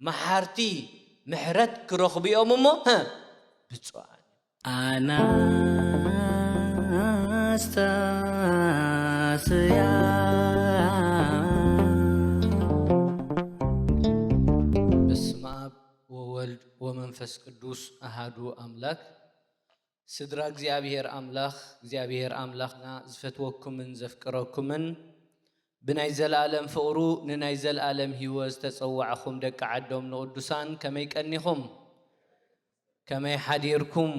محارتي محرت كرخبي أممو ها بتوعان أنا أستاسيا بسم الله وولد ومنفس قدوس أحدو أملاك سدرا እግዚአብሔር አምላኽና ዝፈትወኩምን ዘፍቅረኩምን ብናይ ዘለዓለም ፍቕሩ ንናይ ዘለዓለም ህይወት ተጸዋዕኹም ደቂ ዓዶም ንቅዱሳን ከመይ ቀኒኹም ከመይ ሓዲርኩም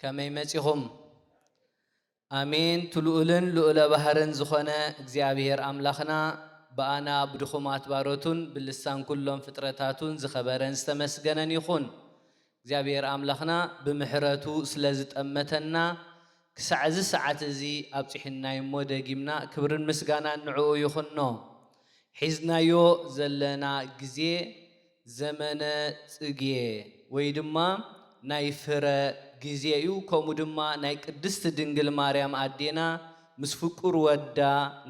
ከመይ መጺኹም አሜን ትልኡልን ልኡለ ባህርን ዝኾነ እግዚአብሔር አምላኽና በአና ብድኹማት ባሮቱን ብልሳን ኩሎም ፍጥረታቱን ዝኸበረን ዝተመስገነን ይኹን እግዚአብሔር አምላኽና ብምሕረቱ ስለዝጠመተና ክሳዕ እዚ ሰዓት እዚ ኣብፂሕናዮ እሞ ደጊምና ክብርን ምስጋናን ንዕኡ ይኹኖ ሒዝናዮ ዘለና ግዜ ዘመነ ጽጌ ወይ ድማ ናይ ፍረ ግዜ እዩ ከምኡ ድማ ናይ ቅድስቲ ድንግል ማርያም ኣዴና ምስ ፍቁር ወዳ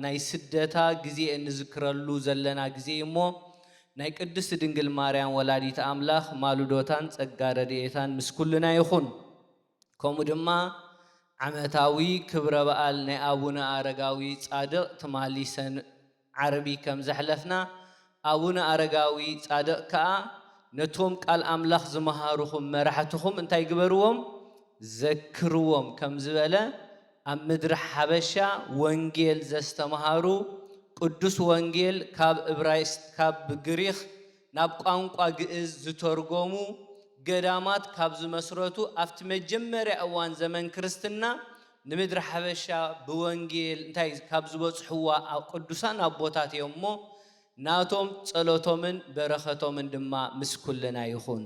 ናይ ስደታ ግዜ እንዝክረሉ ዘለና ግዜ እሞ ናይ ቅድስቲ ድንግል ማርያም ወላዲት አምላኽ ማሉዶታን ጸጋ ረድኤታን ምስ ኩልና ይኹን ከምኡ ድማ ዓመታዊ ክብረ በዓል ናይ አቡነ አረጋዊ ጻድቕ ትማሊሰን ዓረቢ ከም ዘሕለፍና አቡነ አረጋዊ ጻድቕ ከዓ ነቶም ቃል አምላኽ ዝመሃሩኹም መራሕትኹም እንታይ ግበርዎም ዘክርዎም ከም ዝበለ ኣብ ምድሪ ሓበሻ ወንጌል ዘስተምሃሩ ቅዱስ ወንጌል ካብ ዕብራይስጥ ካብ ግሪክ ናብ ቋንቋ ግዕዝ ዝተርጎሙ ገዳማት ካብ ዝመስረቱ ኣብቲ መጀመርያ እዋን ዘመን ክርስትና ንምድሪ ሓበሻ ብወንጌል እንታይ ካብ ዝበጽሕዋ ቅዱሳን ኣቦታት እዮም እሞ ናቶም ጸሎቶምን በረኸቶምን ድማ ምስ ኩልና ይኹን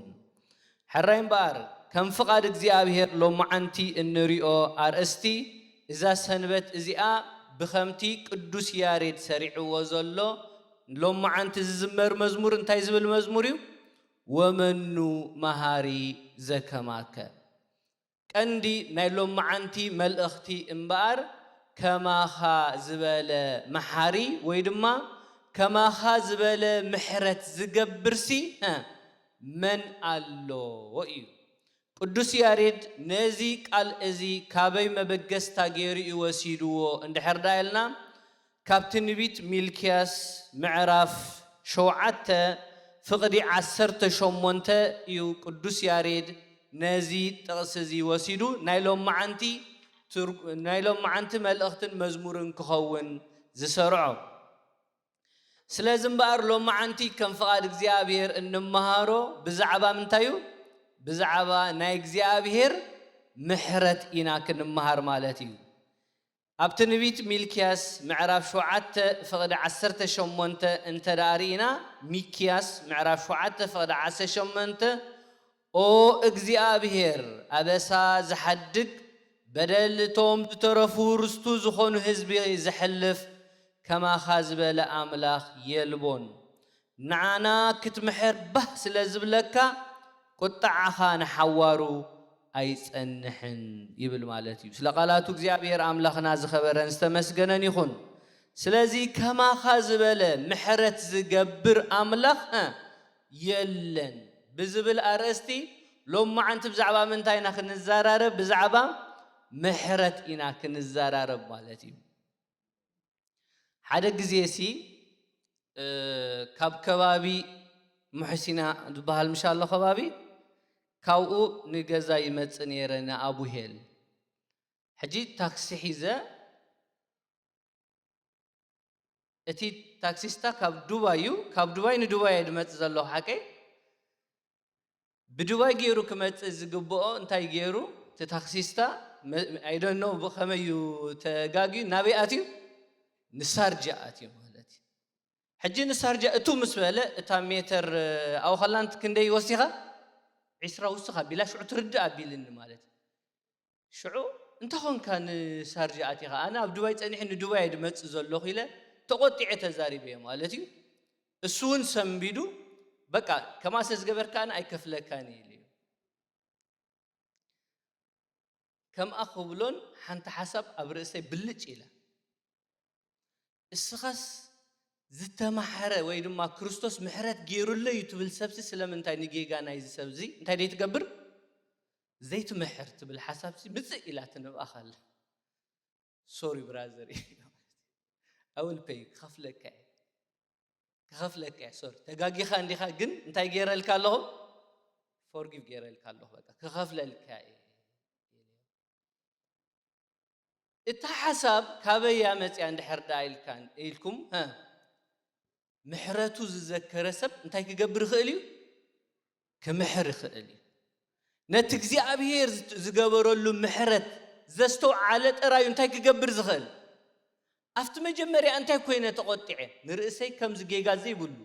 ሕራይ እምበኣር ከም ፍቓድ እግዚአብሔር ሎማዓንቲ እንሪኦ ኣርእስቲ እዛ ሰንበት እዚኣ ብኸምቲ ቅዱስ ያሬድ ሰሪዕዎ ዘሎ ሎማዓንቲ ዝዝመር መዝሙር እንታይ ዝብል መዝሙር እዩ ወመኑ መሃሪ ዘከማከ ቀንዲ ናይ ሎማዓንቲ መልእኽቲ እምበኣር ከማኻ ዝበለ መሓሪ ወይ ድማ ከማኻ ዝበለ ምሕረት ዝገብርሲ መን ኣሎ እዩ ቅዱስ ያሬድ ነዚ ቃል እዚ ካበይ መበገስታ ገይሩ ይወሲድዎ እንድሕር ዳይልና ካብ ትንቢት ሚልክያስ ምዕራፍ 7 ፍቕዲ 18 እዩ ቅዱስ ያሬድ ነዚ ጥቕሲ እዚ ወሲዱ ናይ ሎማዓንቲ መልእኽትን መዝሙርን ክኸውን ዝሰርዖ ስለዚ እምበኣር ሎማዓንቲ ከም ፍቓድ እግዚአብሔር እንመሃሮ ብዛዕባ ምንታይ እዩ ብዛዕባ ናይ እግዚአብሔር ምሕረት ኢና ክንመሃር ማለት እዩ ኣብ ትንቢት ሚልክያስ ምዕራፍ 7 ፍቕዲ 18 እንተዳሪና ሚልክያስ ምዕራፍ 7 ፍቕዲ 18 ኦ እግዚአብሔር ኣበሳ ዝሓድግ በደልቶም ዝተረፉ ርስቱ ዝኾኑ ህዝቢ ዝሕልፍ ከማኻ ዝበለ ኣምላኽ የልቦን ንዓና ክትምሕር ባህ ስለ ዝብለካ ቁጣዓኻ ንሓዋሩ ኣይጸንሕን ይብል ማለት እዩ ስለ ቃላቱ እግዚአብሔር አምላኽና ዝኸበረን ዝተመስገነን ይኹን ስለዚ ከማኻ ዝበለ ምሕረት ዝገብር ኣምላኽ የለን ብዝብል ኣርእስቲ ሎማዓንቲ ብዛዕባ ምንታይ ኢና ክንዛራረብ ብዛዕባ ምሕረት ኢና ክንዛራረብ ማለት እዩ ሓደ ግዜ ሲ ካብ ከባቢ ሙሕሲና ዝበሃል ምሻሎ ከባቢ ካብኡ ንገዛ ይመጽእ ነይረና ኣቡሄል ሕጂ ታክሲ ሒዘ እቲ ታክሲስታ ካብ ዱባይ እዩ ካብ ዱባይ ንዱባይ ድመጽእ ዘለኹ ሓቀይ ብዱባይ ገይሩ ክመጽእ ዝግብኦ እንታይ ገይሩ እቲ ታክሲስታ I don't know ብኸመይ እዩ ተጋጊዩ ናበይ ኣትዩ ንሳርጃ ኣትዩ ማለት እዩ ሕጂ ንሳርጃ እቱ ምስ በለ እታ ሜትር ኣው ኸላንት ክንደይ ወሲኻ 20 ውስኻ ቢላ ሽዑ ትርዳእ ኣቢልኒ ማለት ሽዑ እንተኾንካ ንሳርጃ ኣቲኻ ኣነ ኣብ ዱባይ ጸኒሐ ንዱባይ ድመጽእ ዘለኹ ኢለ ተቆጢዐ ተዛሪበ ማለት እዩ እሱ እውን ሰንቢዱ በቃ ከማሰ ዝገበርካን ኣይከፍለካን ኢሉ ከም ኣኽብሎን ሓንቲ ሓሳብ ኣብ ርእሰይ ብልጭ ኢላ እስኻስ ዝተማሐረ ወይ ድማ ክርስቶስ ምሕረት ገይሩለይ ትብል ሰብሲ ስለምንታይ ንጌጋ ናይዚ ሰብዚ እንታይ ደይ ትገብር ዘይትምሕር ትብል ሓሳብሲ ምጽእ ኢላ ትንብኣኻለ ሶሪ ብራዘር I will pay ክኸፍለካ ሶሪ ተጋጊኻ እንዲኻ ግን እንታይ ገይረልካ ኣለኹ forgive ገይረልካ ኣለኹ በቃ ክኸፍለልካ እታ ሓሳብ ካበያ መጽያ እንድሕር ዳ ኢልኩም ምሕረቱ ዝዘከረ ሰብ እንታይ ክገብር ይኽእል እዩ ክምሕር ይኽእል እዩ ነቲ እግዚአብሔር ዝገበረሉ ምሕረት ዘስተውዓለ ጥራዩ እንታይ ክገብር ዝኽእል ኣብቲ መጀመርያ እንታይ ኮይነ ተቆጢዐ ንርእሰይ ከምዚ ጌጋ ዘይብሉ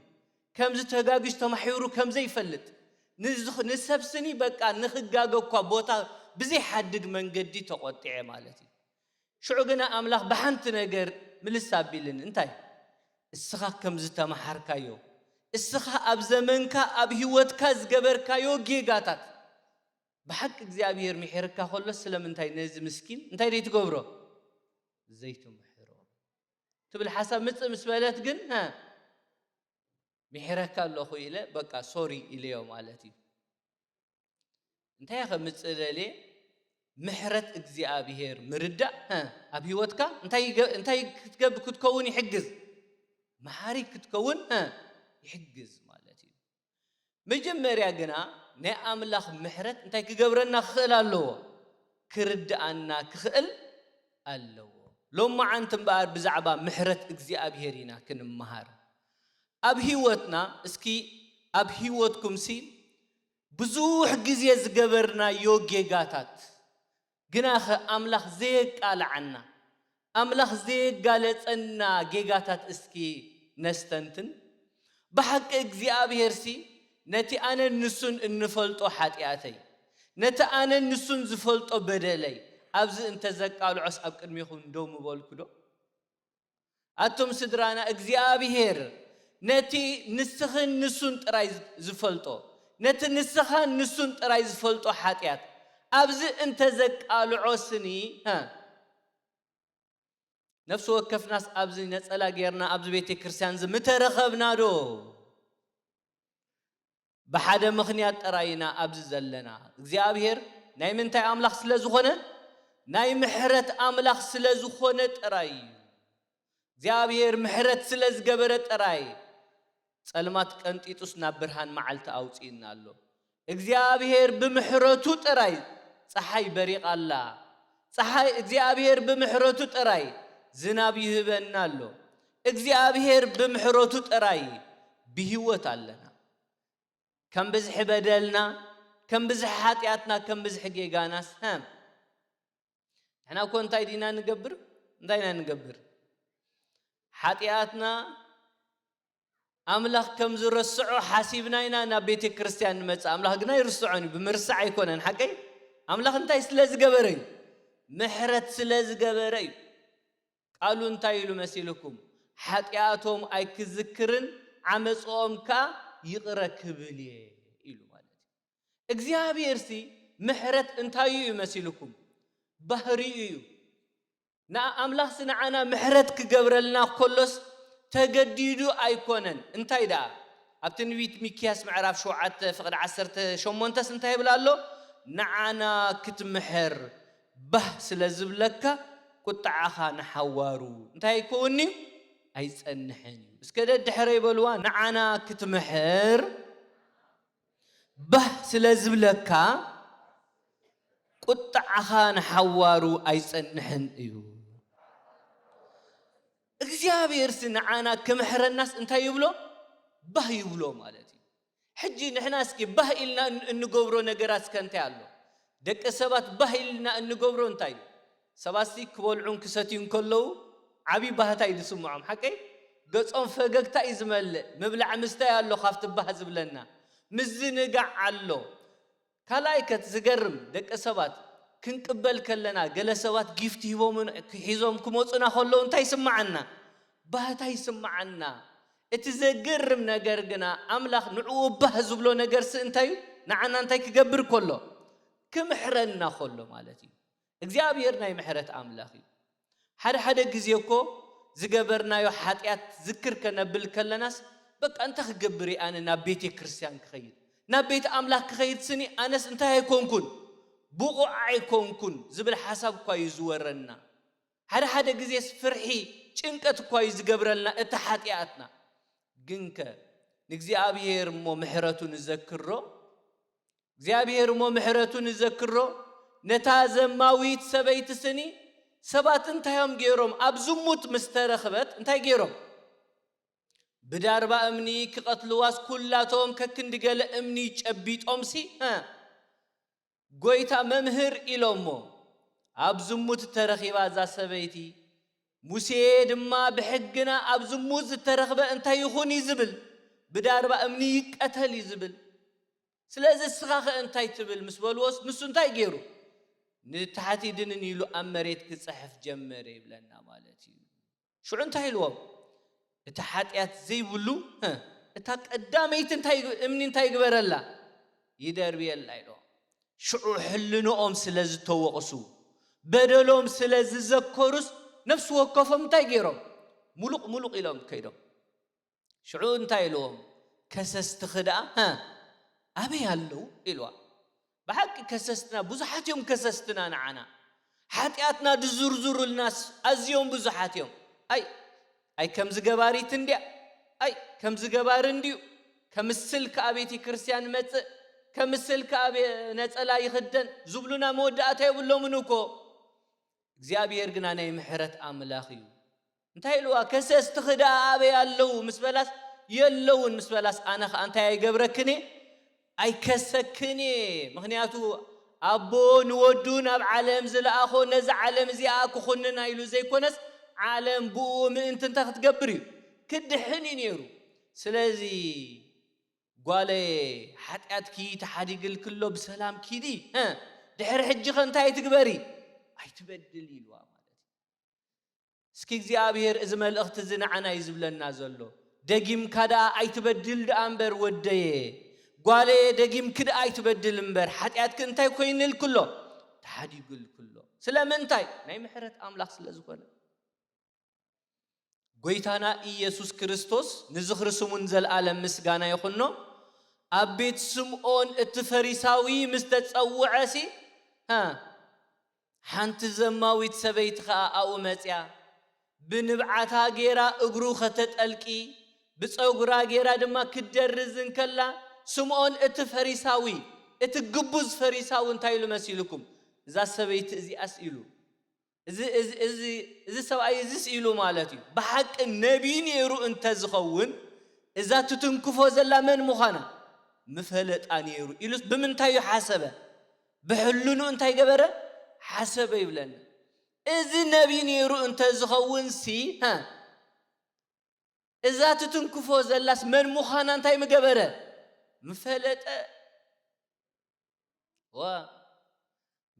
ከምዚ ተጋግሽ ተማሒሩ ከምዚ ይፈልጥ ንሰብስኒ በቃ ንኽጋገ እኳ ቦታ ብዘይ ሓድግ መንገዲ ተቆጢዐ ማለት እዩ ሽዑ ግና ኣምላኽ ብሓንቲ ነገር ምልስ ኣቢልን እንታይ እስኻ ከምዚ ተማሓርካዮ እስኻ ኣብ ዘመንካ ኣብ ህይወትካ ዝገበርካዮ ጌጋታት ብሓቂ እግዚአብሔር ምሕርካ ከሎ ስለምንታይ ነዚ ምስኪን እንታይ ደይ ትገብሮ ዘይትምሕሮ ትብል ሓሳብ ምጽእ ምስ በለት ግን ምሕረካ ኣለኹ ኢለ በቃ ሶሪ ኢለዮ ማለት እዩ እንታይ ከምጽእ ደልየ ምሕረት እግዚአብሔር ምርዳእ ኣብ ህይወትካ እንታይ ክትከውን ይሕግዝ መሐሪ ክትከውን ይሕግዝ ማለት እዩ መጀመርያ ግና ናይ ኣምላኽ ምሕረት እንታይ ክገብረና ክኽእል ኣለዎ ክርዳእና ክኽእል ኣለዎ ሎማዓንቲ እምበኣር ብዛዕባ ምሕረት እግዚአብሔር ኢና ክንመሃር ኣብ ህይወትና እስኪ ኣብ ህይወትኩምሲ ብዙሕ ግዜ ዝገበርናዮ ጌጋታት ግና ኣምላኽ ዘየቃልዓና ኣምላኽ ዘየጋለጸና ጌጋታት እስኪ ነስተንትን ብሓቂ እግዚአብሔርሲ ነቲ ኣነ ንሱን እንፈልጦ ሓጢኣተይ ነቲ ኣነ ንሱን ዝፈልጦ በደለይ ኣብዚ እንተዘቃልዖስ ኣብ ቅድሚኹም ደው ምበልኩ ዶ ኣቶም ስድራና እግዚአብሔር ነቲ ንስኽን ንሱን ጥራይ ዝፈልጦ ነቲ ንስኻን ንሱን ጥራይ ዝፈልጦ ሓጢኣት ኣብዚ እንተዘቃልዖስኒ ነፍሲ ወከፍናስ ኣብዚ ነጸላ ጌርና ኣብዚ ቤተ ክርስቲያን ዝምተረኸብና ዶ بحدا مخنيات تراينا أبز زلنا እግዚአብሔር ናይ ምንታይ ኣምላኽ ስለ ዝኾነ ናይ ምሕረት ኣምላኽ ስለ ዝኾነ ጥራይ እግዚአብሔር ምሕረት ስለ ዝገበረ ጥራይ ጸልማት ቀንጢጡስ ናብ ብርሃን መዓልቲ ኣውጪና ኣሎ እግዚአብሔር ብምሕረቱ ጥራይ ፀሐይ በሪቃላ ፀሐይ እግዚአብሔር ብምሕረቱ ጥራይ ዝናብ ይህበና ኣሎ እግዚአብሔር ብምሕረቱ ጥራይ ብህይወት ኣለና كم بزح بدلنا كم بزح حاتياتنا كم بزح جيجاناس هم احنا كون تايدينا نقبر داينا نقبر حاتياتنا أملاخ كم زرسعو حاسبنا إنا نبيت كريستيان متس أملاخ قنا يرسعوني بمرسع يكونن حقي أملاخ انتاي سلاز قبرين محرت سلاز قبرين قالوا انتايلو مسيلكم حاتياتهم أي كذكرن عمصهم كا يقركبلي إلو مالتي እግዚአብሔር ሲ ምሕረት እንታይ ይመስልኩም ባህሪ እዩ ና አምላኽ ስንዓና ምሕረት ክገብረልና ኮሎስ ተገዲዱ አይኮነን እንታይ ዳ ኣብ ትንቢት ሚክያስ ምዕራፍ 7 ፍቅድ 18 እንታይ ይብላሎ ንዓና ክትምሕር ባህ ስለዝብለካ ቁጣዓኻ ንሓዋሩ እንታይ ይኮኒ ኣይጸንሕን እስከደ ድሕረ ይበልዋ ንዓና ክትምሕር ባህ ስለዝብለካ ቁጣዓኻ ንሓዋሩ ኣይጸንሕን እዩ እግዚአብሔር ስንዓና ከምሕረናስ እንታይ ይብሎ ባህ ይብሎ ማለት እዩ ሕጂ ንሕና እስኪ ባህ ኢልና እንገብሮ ነገራት ከንታይ ኣሎ ደቀ ሰባት ባህ ኢልና እንገብሮ እንታይ ሰባስቲ ክበልዑን ክሰትዩን ከለው ዓቢ ባህታ ይስምዖም ሓቀይ ገጾም ፈገግታ ይዝመልእ ምብላዕ ምስታይ ኣሎ ካብቲ ባህ ዝብለና ምዝንጋዕ ኣሎ ካላይ ከትዝገርም ደቀ ሰባት ክንቅበል ከለና ገለ ሰባት ጊፍት ሂዞም ክመጹና ከለው እንታይ ይስማዓና ባህታ ይስማዓና እቲ ዘገርም ነገር ግና ኣምላኽ ንዕኡ ባህ ዝብሎ ነገር እንታይ ንዓና እንታይ ክገብር ከሎ ክምሕረና ከሎ ማለት እዩ እግዚአብሔር ናይ ምሕረት ኣምላኽ እዩ ሓደ ግዜ እኮ ዝገበርናዮ ሓጢያት ዝክር ከነብል ከለናስ በቃ እንተ ክገብር ኣነ ናብ ቤተ ክርስቲያን ክኸይድ ናብ ቤተ ኣምላኽ ክኸይድ ስኒ ኣነስ እንታይ ኣይኮንኩን ብቑዕ ኣይኮንኩን ዝብል ሓሳብ እኳ እዩ ዝወረና ሓደ ግዜስ ፍርሒ ጭንቀት እኳ እዩ ዝገብረልና እቲ ሓጢያትና ግንከ ንእግዚአብሔር እሞ ምሕረቱ ንዘክሮ እግዚአብሔር እሞ ምሕረቱ ንዘክሮ ነታ ዘማዊት ሰበይቲ ስኒ ሰባት እንታዮም ገይሮም ኣብ ዝሙት ምስተረኽበት እንታይ ገይሮም ብዳርባ እምኒ ክቐትልዋስ ኩላቶም ከክንድገለ እምኒ ጨቢጦምሲ ጎይታ መምህር ኢሎሞ ኣብ ዝሙት ተረኺባ ዛ ሰበይቲ ሙሴ ድማ ብሕግና ኣብ ዝሙት ዝተረኽበ እንታይ ይኹን ይዝብል ብዳርባ እምኒ ይቀተል ይዝብል ስለዚ ስኻኸ እንታይ ትብል ምስ በልዎስ ንሱ እንታይ ገይሩ ንታሕቲ ድንን ኢሉ ኣብ መሬት ክጽሕፍ ጀመረ ይብለና ማለት እዩ ሽዑ እንታይ ኢልዎም እቲ ሓጢያት ዘይብሉ እታ ቀዳመይቲ እምኒ እንታይ ይግበረላ ይደርብየላ ኢሎም ሽዑ ሕልንኦም ስለ ዝተወቕሱ በደሎም ስለ ዝዘከሩስ ነፍሲ ወከፎም እንታይ ገይሮም ሙሉቕ ኢሎም ከይዶም ሽዑ እንታይ ኢልዎም ከሰስቲ ክድኣ ኣበይ ኣለው ኢልዋ ብሓቂ ከሰስትና ብዙሓት እዮም ከሰስትና ንዓና ሓጢያትና ድዝርዝሩልናስ ኣዝዮም ብዙሓት እዮም ኣይ ከም ዝገባሪት እንድያ ኣይ ከም ዝገባር እንድዩ ከምስል ከኣ ቤተ ክርስቲያን መጽእ ከምስል ከኣ ነፀላ ይኽደን ዝብሉና መወዳእታ የብሎምን እኮ እግዚአብሔር ግና ናይ ምሕረት ኣምላኽ እዩ እንታይ ኢልዋ ከሰስቲ ክድኣ ኣበይ ኣለው ምስ በላስ የለውን ምስ በላስ ኣነ ኸ እንታይ ኣይገብረክኔ ኣይከሰክኔ ምኽንያቱ ኣቦ ንወዱ ናብ ዓለም ዝለኣኾ ነዚ ዓለም እዚኣ ክኹንና ኢሉ ዘይኮነስ ዓለም ብኡ ምእንቲ እንታይ ክትገብር እዩ ክድሕን እዩ ነይሩ ስለዚ ጓለየ ሓጢያትኪ ተሓዲግል ክሎ ብሰላም ኪዲ ድሕሪ ሕጂ ኸ እንታይ ትግበሪ ኣይትበድል ኢልዋ ማለት እስኪ እግዚአብሔር እዚ መልእኽቲ እዚ ንዓና እዩ ዝብለና ዘሎ ደጊምካ ደኣ ኣይትበድል ደኣ እምበር ወደየ ጓለየ ደጊምክ ደኣ ኣይትበድል እምበር ሓጢያትክ እንታይ ኮይንል ክሎ ተሓዲግል ክሎ ስለምንታይ ናይ ምሕረት ኣምላኽ ስለ ዝኾነ ጎይታና ኢየሱስ ክርስቶስ ንዝኽሪ ስሙን ዘለዓለም ምስጋና ይኹኖ ኣብ ቤት ስምዖን እቲ ፈሪሳዊ ምስ ተጸውዐሲ ሓንቲ ዘማዊት ሰበይቲ ኸኣ ኣብኡ መጽያ ብንብዓታ ጌራ እግሩ ኸተጠልቂ ብፀጉራ ጌራ ድማ ክደርዝን ከላ ስምዖን እቲ ፈሪሳዊ እቲ ግቡዝ ፈሪሳዊ እንታይ ኢሉ መሲልኩም እዛ ሰበይቲ እዚኣስ ኢሉ እዚ ሰብኣይ እዚስ ኢሉ ማለት እዩ ብሓቂ ነቢይ ነይሩ እንተዝኸውን እዛ ትትንክፎ ዘላ መን ምዃና ምፈለጣ ነይሩ ኢሉስ ብምንታይ እዩ ሓሰበ ብሕልኑ እንታይ ገበረ ሓሰበ ይብለና እዚ ነቢይ ነይሩ እንተዝኸውንሲ እዛ ትትንክፎ ዘላስ መን ምዃና እንታይ ምገበረ ምፈለጠ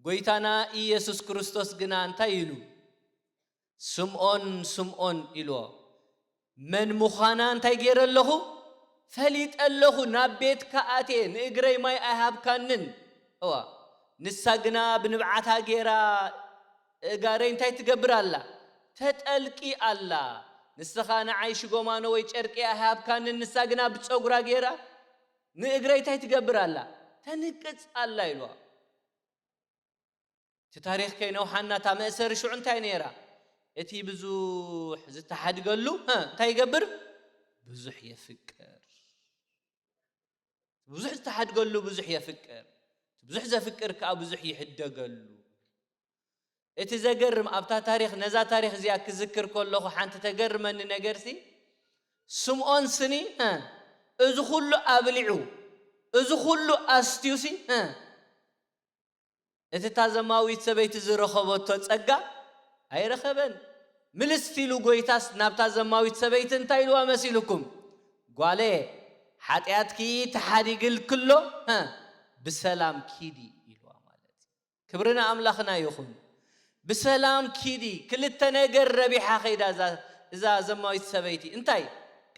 ጎይታና ኢየሱስ ክርስቶስ ግና እንታይ ኢሉ ስምዖን ኢልዎ መን ምዃና እንታይ ገይረ ኣለኹ ፈሊጥ ኣለኹ ናብ ቤትካ ኣትየ ንእግረይ ማይ ኣይሃብካንን ንሳ ግና ብንብዓታ ጌራ እጋረይ እንታይ ትገብር ኣላ ተጠልቂ ኣላ ንስኻ ንዓይ ሽጎማኖ ወይ ጨርቂ ኣይሃብካንን ንሳ ግና ብፀጉራ ጌራ ንእግረይ እንታይ ትገብር ኣላ ተንቅጽ ኣላ ኢልዋ እቲ ታሪኽ ከይነውሓና እታ መእሰሪ ሽዑ እንታይ ነይራ እቲ ብዙሕ ዝተሓድገሉ እንታይ ይገብር ብዙሕ የፍቅር ብዙሕ ዝተሓድገሉ ብዙሕ የፍቅር ብዙሕ ዘፍቅር ከዓ ብዙሕ ይሕደገሉ እቲ ዘገርም ኣብታ ታሪኽ ነዛ ታሪኽ እዚኣ ክዝክር ከለኹ ሓንቲ ተገርመኒ ነገርሲ ስምዖን ስኒ እዚ ኩሉ ኣብሊዑ እዚ ኩሉ ኣስትዩሲ እቲ ታዘማዊት ሰበይቲ ዝረኸበቶ ጸጋ ኣይረኸበን ምልስቲሉ ጎይታስ ናብታ ዘማዊት ሰበይቲ እንታይ ኢልዋ መሲልኩም ጓሌ ሓጢያትኪ ተሓዲግል ክሎ ብሰላም ኪዲ ኢልዋ ማለት ክብርና ኣምላኽና ይኹን ብሰላም ኪዲ ክልተ ነገር ረቢሓ ኸይዳ እዛ ዘማዊት ሰበይቲ እንታይ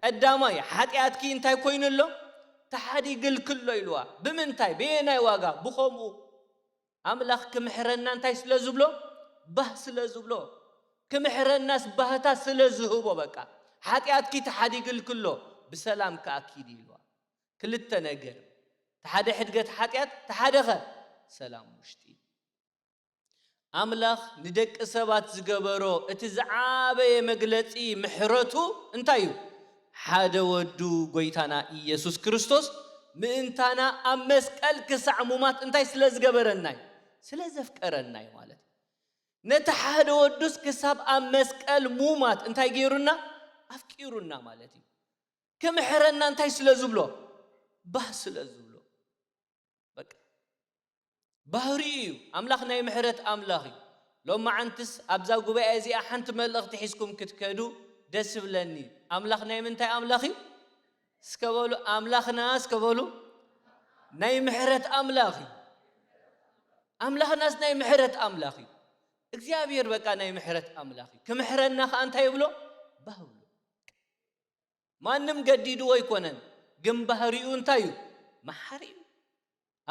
ቀዳማይ ሓጢያትኪ እንታይ ኮይኑሎ ተሓዲግል ክሎ ኢልዋ ብምንታይ በየናይ ዋጋ ብኸምኡ ኣምላኽ ክምሕረና እንታይ ስለ ዝብሎ ባህ ስለ ዝብሎ كمحر الناس بهتا سلزهبو بقى حاتيات كي تحديقل كله بسلام كأكيد يلوا كل التنجر تحدي حدقت حاتيات تحدغ سلام مشتي أملاخ ندك سبات زجبرو اتزعابي مجلتي محرته انتايو حدا ودو قويتانا يسوس كريستوس منتانا أمسك الكسعمومات انتاي سلزجبرناي سلزفكرناي مالت نتحاد ودوس كساب أمسك المومات انتاي جيرونا أفكيرونا مالتي كم حرنا انتاي سلزبلو به سلزبلو بك بهريو أملاخنا يمحرت أملاخي لو ما عنتس أبزاو قبائي زي أحنت ملغ تحسكم كتكادو دس بلني أملاخنا يمنتاي أملاخي سكبولو أملاخنا سكبولو ناي محرت أملاخي أملاخنا ناي محرت أملاخي እግዚአብሔር በቃ ናይ ምሕረት አምላኽ ከመሕረና አንተ ይብሎ ባህብሎ ማንም ገዲዱ ወይኮነን ግን ባህሪኡ እንታዩ መሐሪ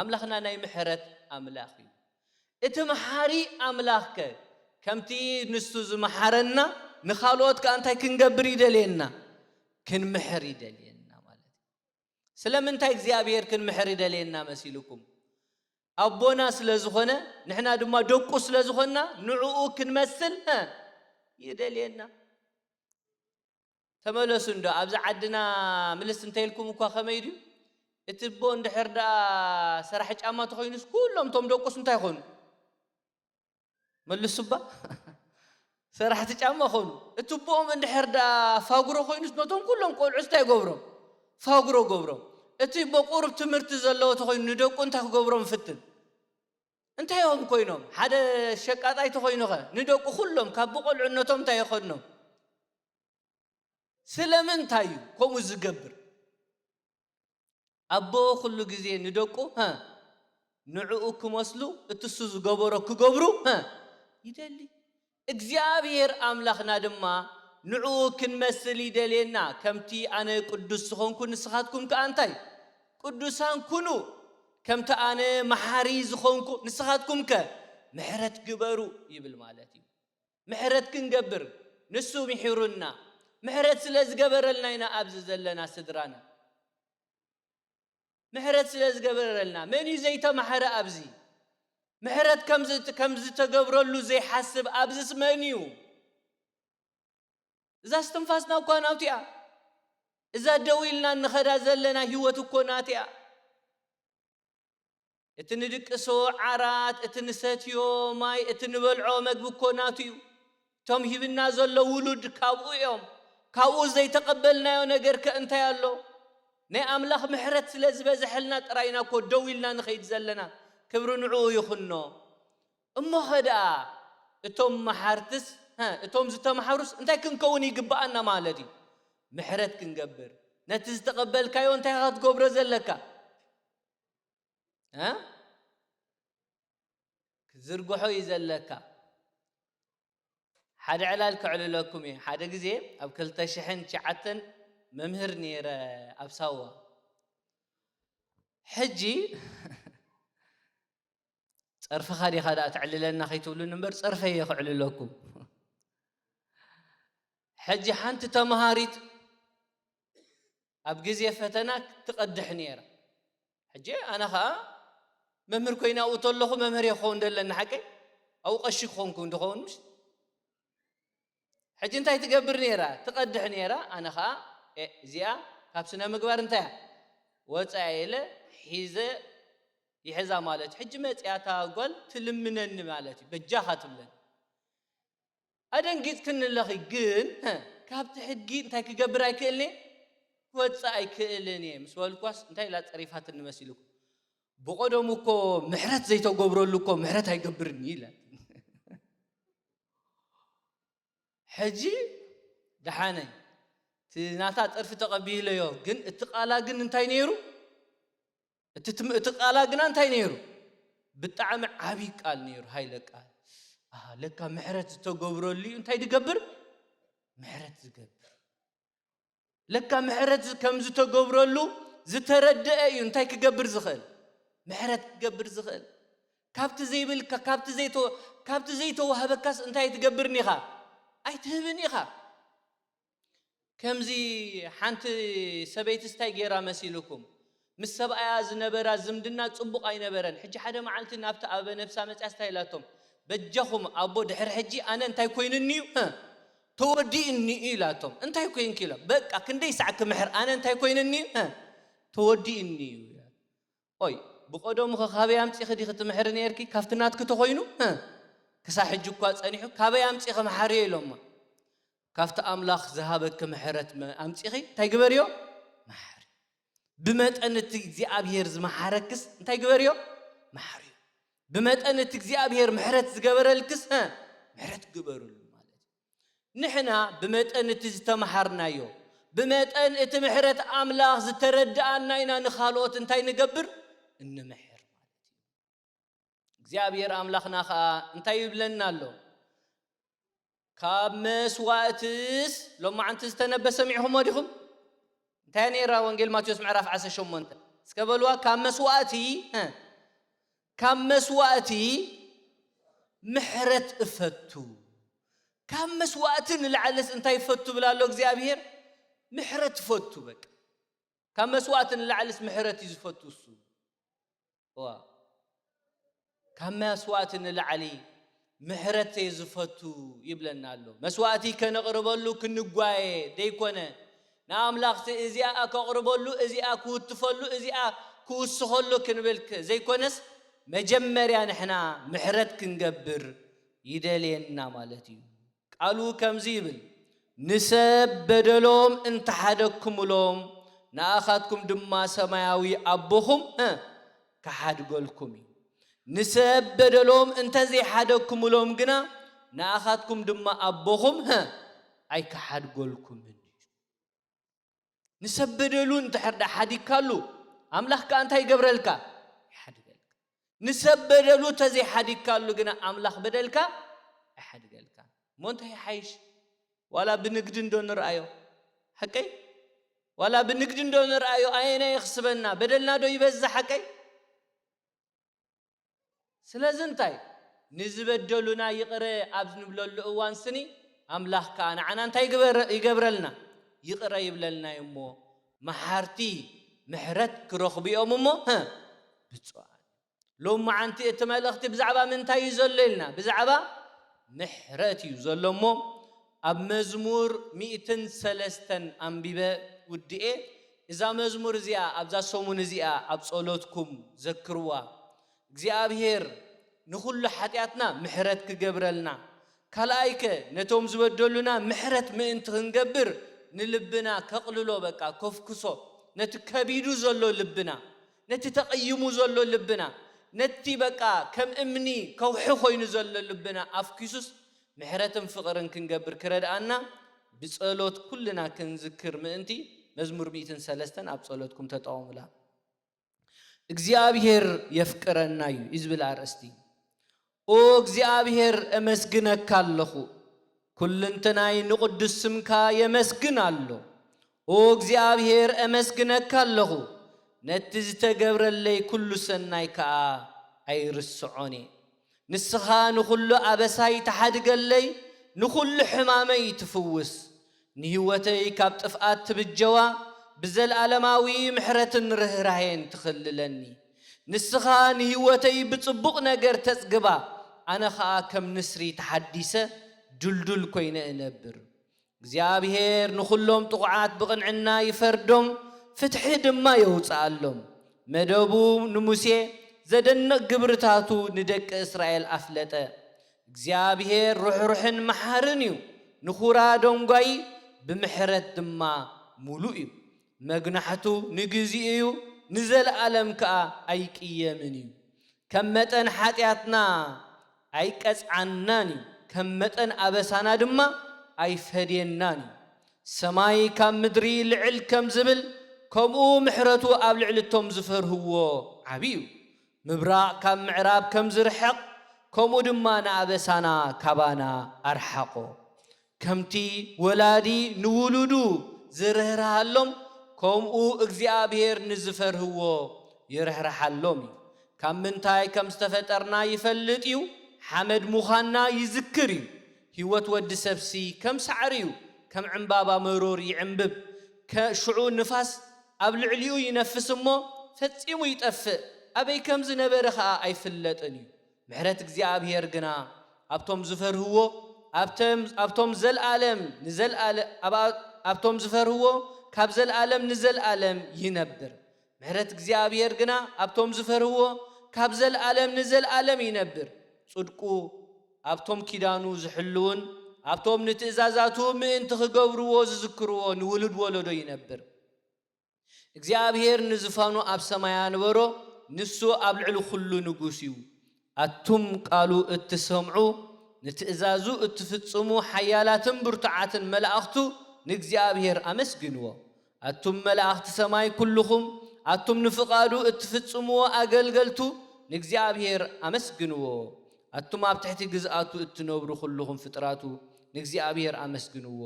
አምላኽና ናይ ምሕረት አምላኽ እቲ መሐሪ አምላኽከ ከምቲ ንሱ ዝመሐረና ንኻልኦት ከአንታይ ክንገብር ይደልየና ክንምሕር ይደልየና ማለት ስለምንታይ እግዚአብሔር ክንምሕር ይደልየና መሲልኩም أبونا سلازخنا نحن دم دقو سلازخنا نعو كنمثل يدلينا تملسون دا أبز عدنا ملسن تيلكم وكا خميدي اتبون دحر دا سرحج أما تخوينس كلهم توم دقو سنتاي خون ملسوا با سرحج أما خون اتبون من دحر دا فاقرو خوينس نتوم كلهم قول عستاي قبرو فاقرو قبرو اتي بقرب تمرت زلو تخوين ندقو انتا قبرو مفتن انت يوم كوينهم حدا شقاطاي تخوينوخه ندقو كلهم كابقول عنتهم تا يخونو سلمن تايو كومو زغبر ابو كل غزي ندقو نعو كمسلو اتسو زغبرو كغبرو يدلي እግዚአብሔር አምላኽና ድማ ንዑ ክንመስል ይደልየና ከምቲ አነ ቅዱስ ኾንኩ ንስኻትኩም ከአንታይ ቅዱሳን ኩኑ ከምቲ አነ መሐሪ ዝኾንኩ ንስኻትኩም ምሕረት ግበሩ ይብል ማለት እዩ ምሕረት ክንገብር ንሱ ምሕሩና ምሕረት ስለዝገበረልና ኢና ኣብዚ ዘለና ስድራና ምሕረት ስለዝገበረልና መን እዩ ዘይተመሐረ ኣብዚ ምሕረት ከምዝ ተገብረሉ ዘይሐስብ ኣብዝስ መን እዩ إذا استنفاسنا وكان أوتيا إذا دويلنا نخدا زلنا هيوت وكون أوتيا اتندك سو عرات اتنساتيو ماي اتنبلعو مجبو كون أوتيو توم هيبنا زلوا ولود كابو يوم كابو زي تقبلنا ونجر كأنت يالله نه أملاخ محرت لازم زحلنا تراينا كو دويلنا نخيد زلنا كبرون عو يخنو أما خدا توم محرتس اتوم زتا محروس انت كنكون يقبأنا مالدي محرت كنقبر نتز تقبل كايو انت هتقبر زلكا زرقحو يزلكا حدا علالك على لكم حدا قزي اب كلتا شحن شعتن ممهر نير ابساوا حجي صرف خادي خدا تعللنا خيتولو نمبر صرف هي على لكم حجي حنت تمهاريت أبجزي فتناك تقدح نيرة حجي أنا خا ممر كوينا أطلقه ممر يخون دلنا حكي أو قشي خون كون دخون مش حجي أنت تقبر نيرة تقدح نيرة أنا خا زيا كابسنا مقبر أنت وتعيله حيزة يحزا مالتي حجي ما تياتا قول تلمنن مالتي بجاها تملن أدن جيت كن اللخي جن كابت حد جيت انتي كجبر أكلني وتصاي كلني مسوال كواس انتي لا تعرف هات النمسيلك بقدمكو محرت زي تجبروا لكم محرت هاي جبرني لا حجي دحاني تناتا تعرف تقبيله يو جن اتقالا جن انتي نيرو اتقالا جن انتي نيرو بالطعم عبيك قال نيرو هاي لك قال لك محرت تجبروا لي انت يدقبر محرت تجبر لك محرت كم زت تجبروا له زت ردأ انت يكجبر زخل محرت تجبر زخل كابت زي بالك كابت زيتو وهبكاس انت يتجبرني خا ኣይትህብን ኢኻ ከምዚ ሓንቲ ሰበይቲ ስታይ ጌራ መሲልኩም ምስ ሰብኣያ ዝነበራ ዝምድና ጽቡቕ ኣይነበረን ሕጂ ሓደ መዓልቲ ናብቲ ኣበ ነፍሳ መጽያ ስታይላቶም በጀኹም ኣቦ ድሕሪ ሕጂ ኣነ እንታይ ኮይንኒዩ ተወዲእኒ ኢላቶም እንታይ ኮይንክ ኢሎም በቃ ክንደይ ሰዓት ክምሕር ኣነ እንታይ ኮይንኒዩ ተወዲእኒ ኦይ ብቆዶም ካበይ ኣምፂ ኸዲ ክትምሕር ነርኪ ካፍቲ ናትክ ተኾይኑ ክሳብ ሕጂ እኳ ጸኒሑ ካበይ ኣምፂ ኸመሓር ኢሎም ካፍቲ ኣምላኽ ዝሃበክ ምሕረት ኣምፂኺ እንታይ ግበርዮ መሓር ብመጠን እቲ እግዚአብሔር ዝመሓረክስ እንታይ ግበርዮ መሓር بمتن تجزئ محرت زجبرلكس محرت جبرل مالتي نحنا بمتن تزتمحرنا يو بمتن اتمحرت أملاخ زتردأنا إنا نخالوت انتي نجبر إن محر مالتي زيابير أملاخنا خا انتي يبلنا له كامس وقتس لو ما عنت تستنبأ سمعهم وديهم تاني را وانجيل ماتيوس معرف عسى شمونت سكبلوا كامس وقتي كامس وقتي محرت افتو كامس وقتن العلس انتي فتو بلا لو زيابير محرت فتو بك كامس وقتن العلس محرت يزفتو السو كامس وقتن العلي محرت يزفتو يبلنا له مسواتي كنقرب له كنقواي ديكونه نعم لاخت ازياء كقرب له ازياء كوتفلو ازياء كوسخلو كنبلك زي كونس مجمريا نحنا محرت كنقبر يدلينا مالتي قالوا كم زيبل نسب بدلهم انت حدكم لهم ناخذكم دما سماوي ابوهم كحد قولكم نسب بدلهم انت زي حدكم لهم جنا ناخذكم دما ابوهم اي كحد قولكم نسب بدلون انت حد حد كالو املاح كانت هي قبرلك حد قالك نسب بدلو تزي حد كالو جنا املاح بدلك حد قالك مو انت هي حيش ولا بنقدن دون رأيه حكي ولا بنقدن دون رأيه اين يخسبنا بدلنا دو يبز حكي سلازنتاي نزبدلونا يقرا ابز نبلو اوان سني املاح كان عنا انت يقبرلنا يقرا يبللنا يمو محارتي محرت كرخبي اممو بتصوان لو ما انت اتملختي بزعبا من تاي يزللنا بزعبا محرتي يزلمو اب مزمور 103 انبيبه ودئه اذا مزمور زيا ابزا سومون زيا اب صلوتكم ذكروا እግዚአብሔር ንኹሉ ኃጢአትና ምሕረት ክገብረልና ካላይከ ነቶም ዝበደሉና ምሕረት ምእንቲ ክንገብር ንልብና ከቅልሎ በቃ ኮፍክሶ ነቲ ከቢዱ ዘሎ ልብና ነቲ ተቀይሙ ዘሎ ልብና ነቲ በቃ ከም እምኒ ከውሕ ኮይኑ ዘሎ ልብና አፍኪሱስ ምሕረትን ፍቅርን ክንገብር ክረዳአና ብጸሎት ኩልና ክንዝክር ምእንቲ መዝሙር 103 ኣብ ጸሎትኩም ተጣውሙላ እግዚአብሔር የፍቅረና እዩ ይዝብል አርእስቲ ኦ እግዚአብሔር እመስግነካለሁ ኩልንተናይ ንቅዱስ ስምካ የመስግናለሁ ኦ እግዚአብሔር እመስግነካለሁ ነቲ ዝተገብረለይ ኩሉ ሰናይካ አይርስዖኒ ንስኻ ንኹሉ አበሳይ ተሓድገለይ ንኹሉ ሕማመይ ትፍውስ ንህይወተይ ካብ ጥፍኣት ትብጀዋ بزل علماوي محرتن رهراهين تخللني نسخا نهوتي بتصبق نجر تسقبا أنا خا كم نسري تحديثة دلدل كوين انبر እግዚአብሔር نخلهم طقعات بغن عنا يفردهم فتح دما يوصالهم مدبو نموسي زدنق قبرتاتو ندك اسرائيل افلته እግዚአብሔር روحن محرنيو نخورا دونغاي بمحرت دما ملوئ مجنحتو نجزيو نزل عالم كا أيك يمني كمتن حاتياتنا أيكس عناني كمتن أبسانا دما أي فديناني سماي كم مدري لعل كم زبل كمو محرتو قبل علتهم زفر هو عبيو مبراء كم معراب كم زرحق كمو دما أبسانا كبانا أرحقو كمتي ولادي نولدو زرهرها اللهم كمو እግዚአብሔር ንዝፈር ህዎ ይረህራሐሎም ከም ምንታይ ከም ዝተፈጠርና ይፈልጥ እዩ ሓመድ ሙኻና ይዝክር እዩ هيوت ود سبسي كم سعريو كم عمبابا مرور يعنبب كشعو نفاس قبل عليو ينفس مو فتيمو يطفئ أبي كم زنبرخا أي فلتني محرت እግዚአብሔር ግና አብቶም ዝፈርህዎ አብቶም ዘልዓለም ንዘልዓለም አብቶም ዝፈርህዎ ካብ ዘልዓለም ንዘልዓለም ይነብር محرت እግዚአብሔር ግና አብቶም ዝፈርህዎ ካብ ዘልዓለም ንዘልዓለም ይነብር ጽድቁ አብቶም ኪዳኑ ዝሕልውን አብቶም ንትእዛዛቱ ምእንቲ ክገብርዎ ዝዝክርዎ ንውልድ ወለዶ ይነብር እግዚአብሔር ንዝፋኑ አብ ሰማያ ነበሮ ንሱ አብ ልዕሊ ኩሉ ንጉስ እዩ አቱም ቃሉ እትሰምዑ ንትእዛዙ እትፍጽሙ ሓያላትን ብርቱዓትን መላእኽቱ ንእግዚአብሔር አመስግንዎ አቱም መላእኽት ሰማይ ኩልኹም አቱም ንፍቃዱ እትፍጽምዎ አገልገልቱ ንእግዚአብሔር አመስግንዎ አቱም አብ ትሕቲ ግዝአቱ እትነብሩ ኩልኹም ፍጥራቱ ንእግዚአብሔር አመስግንዎ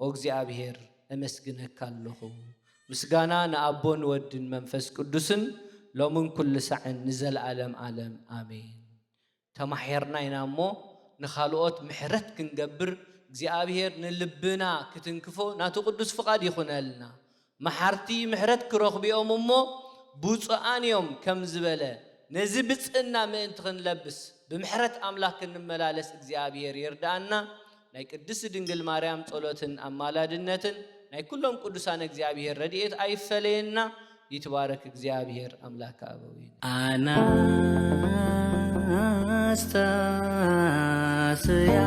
ኦ እግዚአብሔር አመስግነካ ኣለኹ ምስጋና ንአቦን ወድን መንፈስ ቅዱስን ሎምን ኩል ሰዓን ንዘልዓለም ዓለም አሜን ተማሕርና ኢናሞ ንኻልኦት ምሕረት ክንገብር እግዚአብሔር ንልብና ክትንክፎ ናቱ ቅዱስ ፍቃድ ይኹነልና መሓርቲ ምሕረት ክረኽቢኦም እሞ ብፁዓን እዮም ከም ዝበለ ነዚ ብፅዕና ምእንቲ ክንለብስ ብምሕረት አምላክ ክንመላለስ እግዚአብሔር ይርዳአና ናይ ቅድስት ድንግል ማርያም ጸሎትን አማላድነትን ናይ ኩሎም ቅዱሳን እግዚአብሔር ረድኤት አይፈለየና ይትባረክ እግዚአብሔር አምላክ አበዊን አናስታስያ